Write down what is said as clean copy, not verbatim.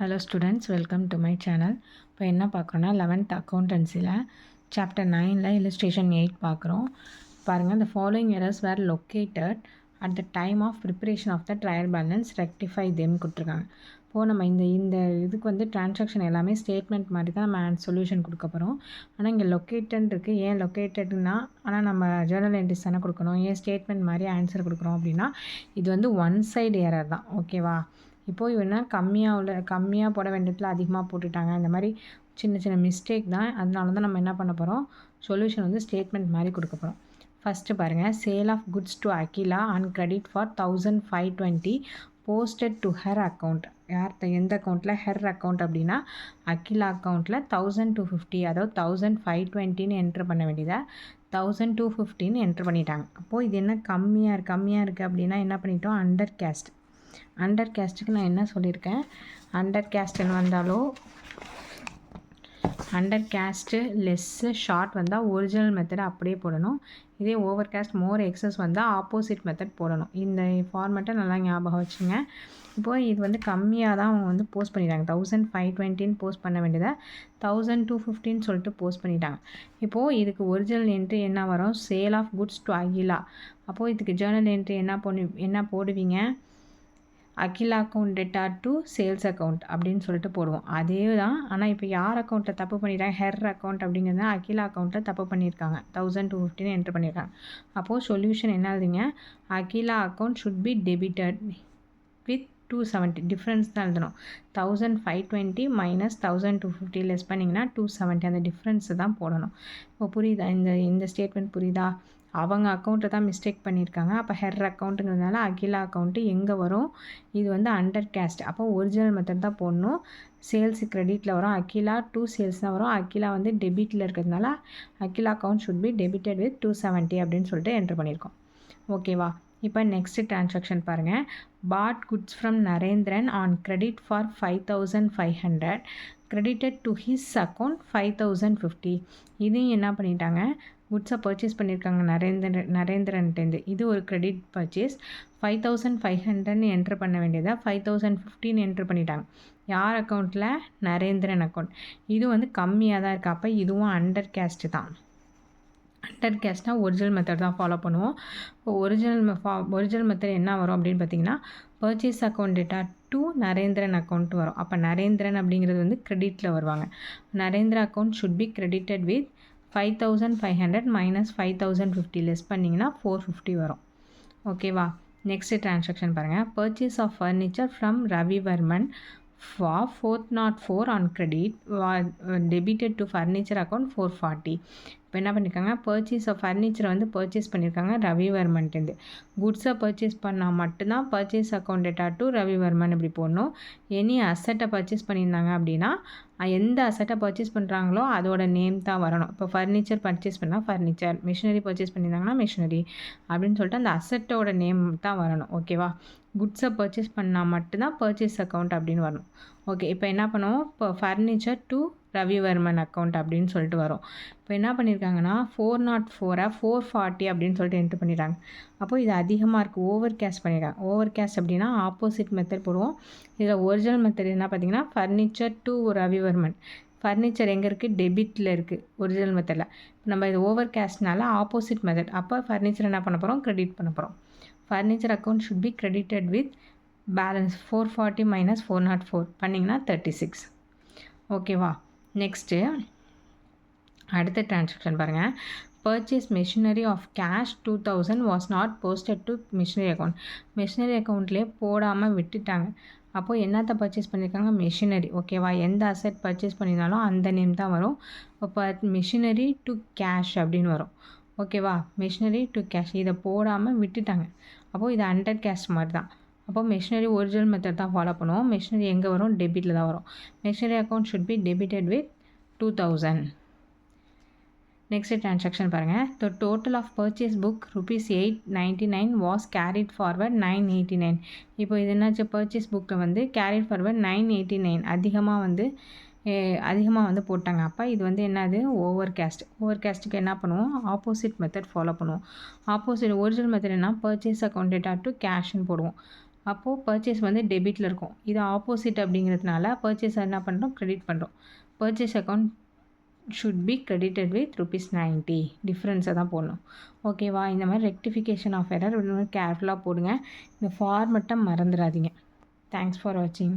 Hello students, welcome to my channel. இப்போ என்ன பார்க்குறோன்னா 11th அக்கௌண்டன்சியில் chapter 9ல் illustration 8 பார்க்குறோம். பாருங்கள், the following errors were located at the time of preparation of the trial balance, rectify them கொடுத்துருக்காங்க. இப்போது நம்ம இந்த இதுக்கு வந்து டிரான்சாக்ஷன் எல்லாமே ஸ்டேட்மெண்ட் மாதிரி தான் நம்ம சொல்யூஷன் கொடுக்க போகிறோம். ஆனால் இங்கே லொக்கேட்டட் இருக்குது. ஏன் லொக்கேட்டட்னா, ஆனால் நம்ம ஜேர்னல் என்ட்ரிஸ் தானே கொடுக்கணும். ஏன் ஸ்டேட்மெண்ட் மாதிரி ஆன்சர் கொடுக்குறோம் அப்படின்னா, இது வந்து ஒன் சைடு எரர் தான். ஓகேவா? இப்போது இவனா கம்மியாக போட வேண்டியதில் அதிகமாக போட்டுட்டாங்க. இந்த மாதிரி சின்ன சின்ன மிஸ்டேக் தான். அதனால தான் நம்ம என்ன பண்ண போகிறோம், சொல்யூஷன் வந்து ஸ்டேட்மெண்ட் மாதிரி கொடுக்க போகிறோம். ஃபஸ்ட்டு பாருங்கள், sale of goods to Akila on credit for 1520 posted to her account. எந்த அக்கௌண்ட்டில்? ஹெர் அக்கௌண்ட் அப்படின்னா அகிலா அக்கௌண்ட்டில் 1250, அதாவது 1520 என்ட்ரு பண்ண வேண்டியதை 1250 என்ட்ரு பண்ணிட்டாங்க. அப்போது இது என்ன கம்மியாக இருக்குது அப்படின்னா என்ன பண்ணிட்டோம், அண்டர் கேஸ்ட்டுக்கு நான் என்ன சொல்லியிருக்கேன், அண்டர் கேஸ்ட்டுன்னு வந்தாலோ அண்டர் கேஸ்ட்டு லெஸ்ஸு ஷார்ட் வந்தால் ஒரிஜினல் மெத்தட் அப்படியே போடணும். இதே ஓவர் கேஸ்ட் மோர் எக்ஸஸ் வந்தால் ஆப்போசிட் மெத்தட் போடணும். இந்த ஃபார்மேட்டை நல்லா ஞாபகம் வச்சுங்க. இப்போது இது வந்து கம்மியாக தான் அவங்க வந்து போஸ்ட் பண்ணிட்டாங்க. 1520 போஸ்ட் பண்ண வேண்டியதை 1250 சொல்லிட்டு போஸ்ட் பண்ணிட்டாங்க. இப்போது இதுக்கு ஒரிஜினல் என்ட்ரி என்ன வரும், sale of goods to Akila. அப்போது இதுக்கு ஜேர்னல் என்ட்ரி என்ன போடுவீங்க, Akila account debtor to sales account அப்படின்னு சொல்லிட்டு போடுவோம். அதே தான். ஆனால் இப்போ யார் அக்கௌண்ட்டில் தப்பு பண்ணிட்டாங்க, ஹெர் அக்கௌண்ட் அப்படிங்கிறத அகிலா அக்கௌண்ட்டில் தப்பு பண்ணியிருக்காங்க. 1250 என்ட்ரு பண்ணியிருக்காங்க. அப்போது சொல்யூஷன் என்ன எழுதுங்க, Akila account should be debited with 270. Difference தான் எழுதணும். 1520 மைனஸ் 1250 லெஸ் பண்ணிங்கன்னா 270. அந்த டிஃப்ரென்ஸு தான் போடணும். இப்போ புரியுதா? இந்த ஸ்டேட்மெண்ட் புரியுதா? அவங்க அக்கௌண்ட்டை தான் மிஸ்டேக் பண்ணியிருக்காங்க. அப்போ ஹெர் அக்கௌண்ட்டுங்கிறதுனால அகிலா அக்கௌண்ட்டு எங்கே வரும், இது வந்து அண்டர் கேஸ்ட். அப்போ ஒரிஜினல் மெத்தட் தான் போடணும். சேல்ஸ் கிரெடிட்டில் வரும், அகிலா டு சேல்ஸ் தான் வரும். அகிலா வந்து டெபிட்டில் இருக்கிறதுனால Akila account should be debited with 270 அப்படின்னு சொல்லிட்டு என்ட்ரு பண்ணியிருக்கோம். ஓகேவா? இப்போ நெக்ஸ்ட்டு டிரான்சாக்ஷன் பாருங்கள். Bought goods from Narendran on credit for 5500 credited to his account 5050. இதையும் என்ன பண்ணிட்டாங்க, குட்ஸை பர்ச்சேஸ் பண்ணியிருக்காங்க நரேந்திரன்ட்டேருந்து. இது ஒரு கிரெடிட் பர்ச்சேஸ். 5500 என்ட்ரு பண்ண வேண்டியதை 5015 என்ட்ரு பண்ணிட்டாங்க. யார் அக்கௌண்ட்டில்? நரேந்திரன் அக்கௌண்ட். இது வந்து கம்மியாக தான் இருக்குது. அப்போ இதுவும் அண்டர் கேஸ்ட்டு தான். அண்டர் கேஸ்ட்னால் ஒரிஜினல் மெத்தட் தான் ஃபாலோ பண்ணுவோம். இப்போ ஒரிஜினல் மெத்தட் என்ன வரும் அப்படின்னு பார்த்தீங்கன்னா, purchase account debtor to Narendran account வரும். அப்போ நரேந்திரன் அப்படிங்கிறது வந்து கிரெடிட்டில் வருவாங்க. Narendra account should be credited with 5500 minus 5050 less பண்ணிங்கன்னா 450 வரும். ஓகேவா? நெக்ஸ்ட் டிரான்சாக்ஷன் பாருங்கள். Purchase of furniture from Ravivarman for 404 on credit debited to furniture account 440. இப்போ என்ன பண்ணியிருக்காங்க, பர்ச்சேஸ் ஆஃப் ஃபர்னிச்சரை வந்து பர்ச்சேஸ் பண்ணியிருக்காங்க ரவிவர்மன்ட்டேருந்து. குட்ஸை பர்ச்சேஸ் பண்ணால் மட்டும்தான் purchase account debtor to Ravivarman இப்படி போடணும். எனி அசட்டை பர்ச்சேஸ் பண்ணியிருந்தாங்க அப்படின்னா எந்த அசட்டை பர்ச்சேஸ் பண்ணுறாங்களோ அதோட நேம் தான் வரணும். இப்போ ஃபர்னிச்சர் பர்ச்சேஸ் பண்ணால் ஃபர்னிச்சர், மிஷினரி பர்ச்சேஸ் பண்ணியிருந்தாங்கன்னா மிஷினரி அப்படின்னு சொல்லிட்டு அந்த அசட்டோட நேம் தான் வரணும். ஓகேவா? குட்ஸை பர்ச்சேஸ் பண்ணால் மட்டும்தான் பர்ச்சேஸ் அக்கௌண்ட் அப்படின்னு வரணும். ஓகே, இப்போ என்ன பண்ணுவோம், இப்போ ஃபர்னிச்சர் டு ரவிவர்மன் அக்கௌண்ட் அப்படின்னு சொல்லிட்டு வரும். இப்போ என்ன பண்ணியிருக்காங்கன்னா 404 440 அப்படின்னு சொல்லிட்டு என்ட்ரு பண்ணிட்டாங்க. அப்போது இது அதிகமாக இருக்குது, ஓவர் கேஷ் பண்ணியிருக்காங்க. ஓவர் கேஷ் அப்படின்னா ஆப்போசிட் மெத்தட் போடுவோம். இதில் ஒரிஜினல் மெத்தட் என்ன பார்த்தீங்கன்னா, ஃபர்னிச்சர் டு ரவிவர்மன். ஃபர்னிச்சர் எங்கே இருக்குது, டெபிட்டில் இருக்குது ஒரிஜினல் மெத்தடில். நம்ம இது ஓவர் கேஷ்னால ஆப்போசிட் மெத்தட். அப்போ ஃபர்னிச்சர் என்ன பண்ண போகிறோம், கிரெடிட் பண்ண போகிறோம். Furniture account should be credited with balance 440 minus 404 பண்ணிங்கன்னா 36. ஓகேவா? நெக்ஸ்ட்டு அடுத்த டிரான்சாக்ஷன் பாருங்கள். Purchase machinery of cash 2000 was not posted to machinery account. Machinery அக்கௌண்ட்லேயே போடாமல் விட்டுட்டாங்க. அப்போது என்னத்தை பர்ச்சேஸ் பண்ணியிருக்காங்க, மிஷினரி. ஓகேவா? எந்த அசெட் பர்ச்சேஸ் பண்ணியிருந்தாலும் அந்த நேம் தான் வரும். இப்போ மிஷினரி டு கேஷ் அப்படின்னு வரும். ஓகேவா? மிஷினரி டு கேஷ் இதை போடாமல் விட்டுட்டாங்க. அப்போது இது அண்டர் கேஷ் மாதிரி தான். அப்போ மெஷினரி ஒரிஜினல் மெத்தட் தான் ஃபாலோ பண்ணுவோம். மெஷினரி எங்கே வரும், டெபிட்டில் தான் வரும். Machinery account should be debited with 2000. Next transaction பாருங்கள். The total of purchase book ₹899 was carried forward 989. இப்போ இது என்னாச்சு, பர்ச்சேஸ் புக்கில் வந்து கேரிட் ஃபார்வர்ட் 989 அதிகமாக வந்து போட்டாங்க. அப்போ இது வந்து என்னது, ஓவர் கேஸ்ட்டுக்கு என்ன பண்ணுவோம், ஆப்போசிட் மெத்தட் ஃபாலோ பண்ணுவோம். ஆப்போசிட் ஒரிஜினல் மெத்தட் என்ன, பர்ச்சேஸ் அக்கௌண்ட் டேட்டா டு கேஷ்னு போடுவோம். அப்போது பர்ச்சேஸ் வந்து டெபிட்டில் இருக்கும். இது ஆப்போசிட் அப்படிங்கிறதுனால பர்ச்சேஸ் என்ன பண்ணுறோம், கிரெடிட் பண்ணுறோம். Purchase account should be credited with ₹90 டிஃப்ரென்ஸை தான் போடணும். ஓகேவா? இந்த மாதிரி ரெக்டிஃபிகேஷன் ஆஃப் எரர் இந்த மாதிரி கேர்ஃபுல்லாக போடுங்க. இந்த ஃபார்மெட்டை மறந்துடாதீங்க. தேங்க்ஸ் ஃபார் வாட்சிங்.